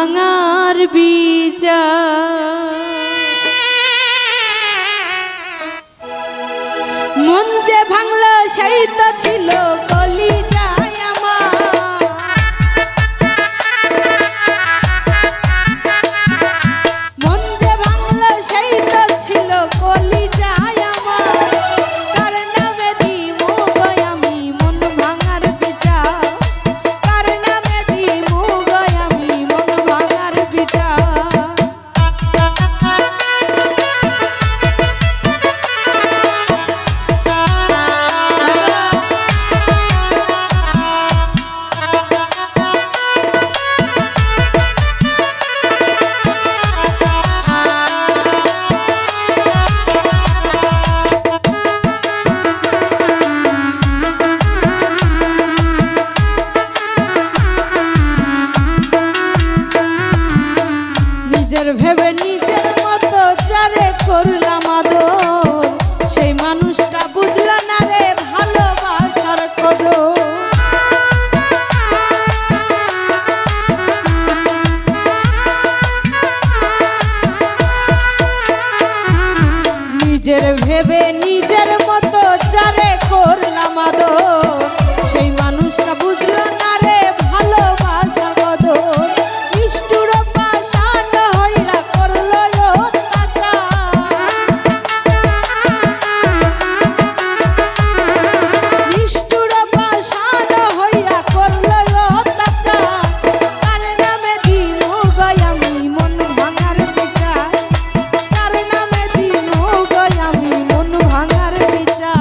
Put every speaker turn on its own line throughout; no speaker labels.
ভাঙার বিচার। মন যে ভাঙল সেই তো ছিল কলিজায় আমার। মন যে ভাঙল সেই তো ছিল কলিজায় আমার। কার নামে দিব গো আমি মন ভাঙার বিচার। কার নামে দিব গো আমি মন ভাঙার বিচার। নিজের ভেবে নিজের মতো যারে করলাম আদর। সেই মানুষটা বুঝল না রে ভালোবাসার কদর। নিজের ভেবে নিজের মতো যারে করলাম আদর। সেই মানুষটা বুঝল না রে ভালোবাসার কদর। নিষ্ঠুর পাষাণ হইরা করল অত্যাচার। নিষ্ঠুর পাষাণ হইরা করল অত্যাচার। কার নামে দিব গো আমি মন ভাঙার বিচার। কার নামে দিব গো আমি মন ভাঙার বিচার।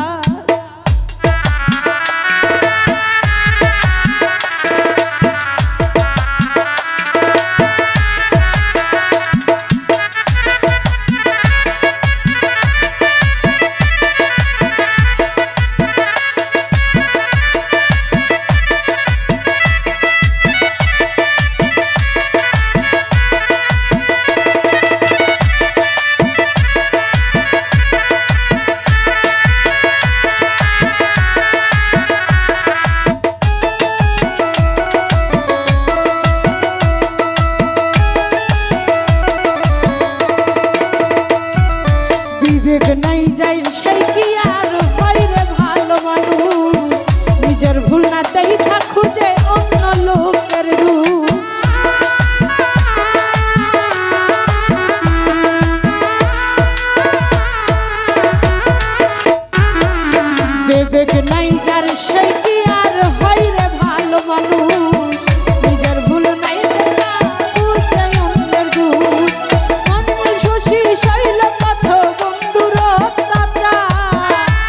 বিবেক নাই যাই সেই কি আর হয় রে ভালো মানুষ। নিজের ভুল না দেখা খুঁজে অন্য লোকের দোষ। বিবেক নাই যার সেই কি আর হয় রে ভালো মানুষ। নিজের ভুল নাই দেখা খুঁজে অন্যের দোষ। মন শশী শৈল পথ বন্ধুর অত্যাচার।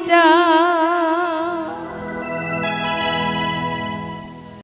যায়।